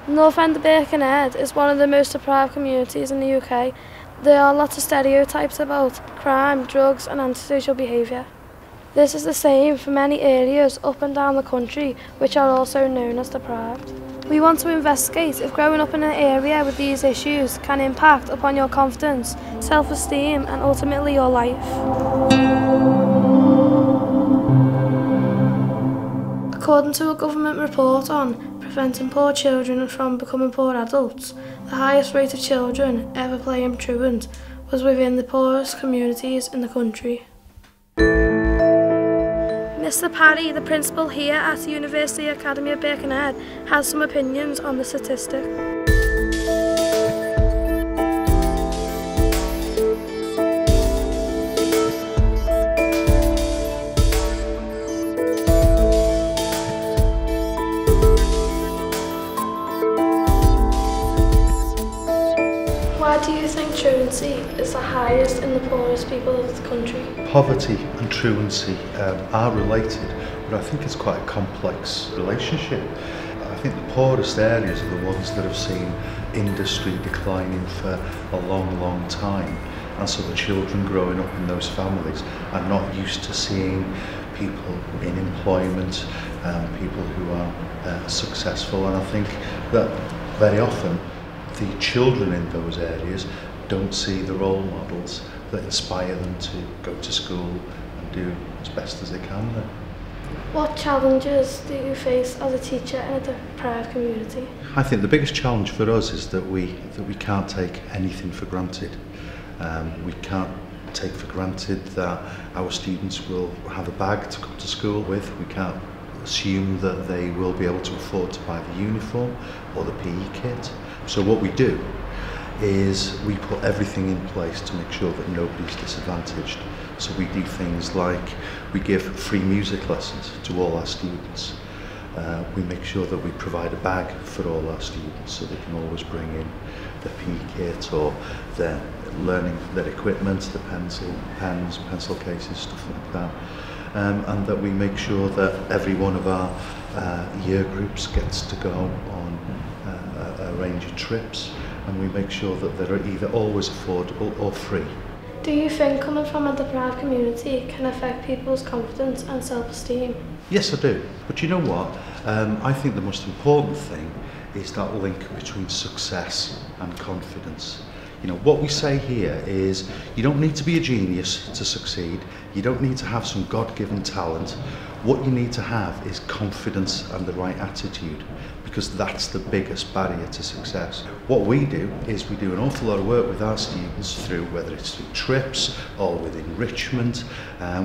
North End of Birkenhead is one of the most deprived communities in the UK. There are lots of stereotypes about crime, drugs and antisocial behaviour. This is the same for many areas up and down the country which are also known as deprived. We want to investigate if growing up in an area with these issues can impact upon your confidence, self-esteem and ultimately your life. According to a government report on preventing poor children from becoming poor adults, the highest rate of children ever playing truant was within the poorest communities in the country. Mr. Parry, the principal here at the University Academy of Birkenhead, has some opinions on the statistic. Why do you think truancy is the highest in the poorest people of the country? Poverty and truancy are related, but I think it's quite a complex relationship. I think the poorest areas are the ones that have seen industry declining for a long time, and so the children growing up in those families are not used to seeing people in employment, people who are successful, and I think that very often the children in those areas don't see the role models that inspire them to go to school and do as best as they can there. What challenges do you face as a teacher in a deprived community? I think the biggest challenge for us is that we can't take anything for granted. We can't take for granted that our students will have a bag to come to school with. We can't assume that they will be able to afford to buy the uniform or the PE kit. So what we do is we put everything in place to make sure that nobody's disadvantaged. So we do things like we give free music lessons to all our students. We make sure that we provide a bag for all our students so they can always bring in their PE kit or their equipment, the pens, pencil cases, stuff like that. And that we make sure that every one of our year groups gets to go on a range of trips, and we make sure that they're either always affordable or free. Do you think coming from a deprived community can affect people's confidence and self-esteem? Yes, I do. But you know what? I think the most important thing is that link between success and confidence. You know, what we say here is you don't need to be a genius to succeed. You don't need to have some God-given talent. What you need to have is confidence and the right attitude, because that's the biggest barrier to success. What we do is we do an awful lot of work with our students through, whether it's through trips or with enrichment.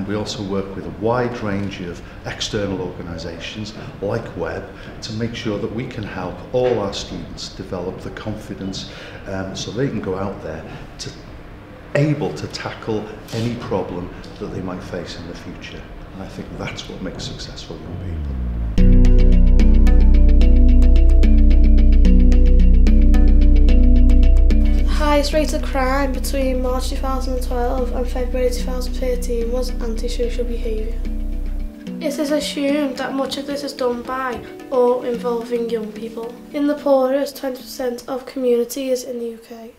We also work with a wide range of external organisations like WEB to make sure that we can help all our students develop the confidence so they can go out there to able to tackle any problem that they might face in the future. And I think that's what makes successful young people. Highest rate of crime between March 2012 and February 2013 was antisocial behaviour. It is assumed that much of this is done by or involving young people in the poorest 20% of communities in the UK.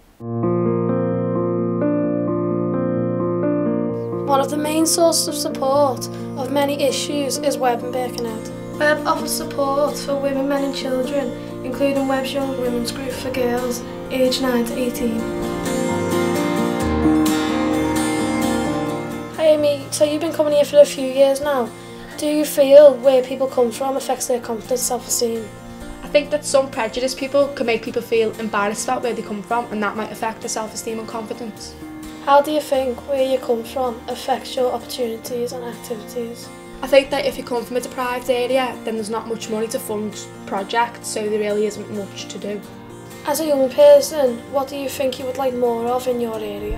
One of the main sources of support of many issues is WEB in Birkenhead. WEB offers support for women, men and children, including WEB's Young Women's Group for girls aged 9 to 18. Hi Amy, so you've been coming here for a few years now. Do you feel where people come from affects their confidence and self-esteem? I think that some prejudiced people can make people feel embarrassed about where they come from, and that might affect their self-esteem and confidence. How do you think where you come from affects your opportunities and activities? I think that if you come from a deprived area, then there's not much money to fund projects, so there really isn't much to do. As a young person, what do you think you would like more of in your area?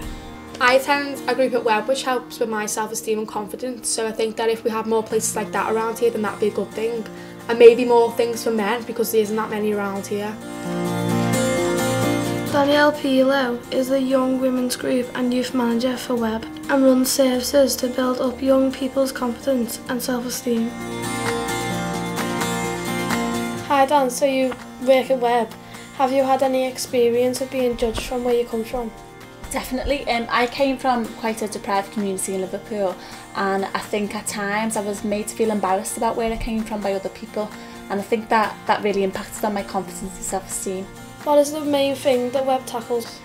I attend a group at Webb which helps with my self-esteem and confidence, so I think that if we have more places like that around here, then that'd be a good thing. And maybe more things for men, because there isn't that many around here. Danielle Pilo is the Young Women's Group and Youth Manager for Webb and runs services to build up young people's confidence and self-esteem. Hi Dan, so you work at Webb. Have you had any experience of being judged from where you come from? Definitely. I came from quite a deprived community in Liverpool, and I think at times I was made to feel embarrassed about where I came from by other people, and I think that really impacted on my confidence and self-esteem. What is the main thing that Webb tackles?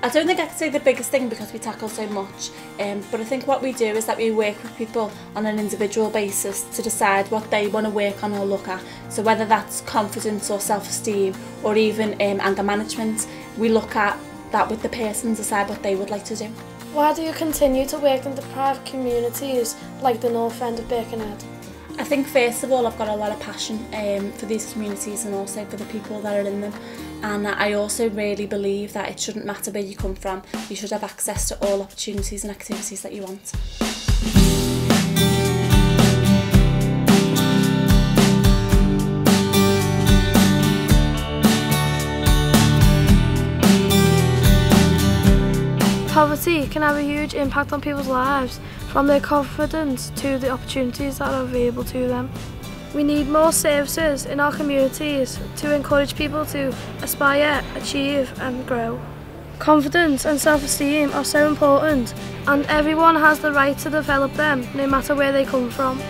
I don't think I could say the biggest thing because we tackle so much, but I think what we do is that we work with people on an individual basis to decide what they want to work on or look at. So whether that's confidence or self-esteem or even anger management, we look at that with the person and decide what they would like to do. Why do you continue to work in deprived communities like the North End of Birkenhead? I think first of all I've got a lot of passion for these communities and also for the people that are in them, and I also really believe that it shouldn't matter where you come from, you should have access to all opportunities and activities that you want. Poverty can have a huge impact on people's lives, from their confidence to the opportunities that are available to them. We need more services in our communities to encourage people to aspire, achieve and grow. Confidence and self-esteem are so important, and everyone has the right to develop them no matter where they come from.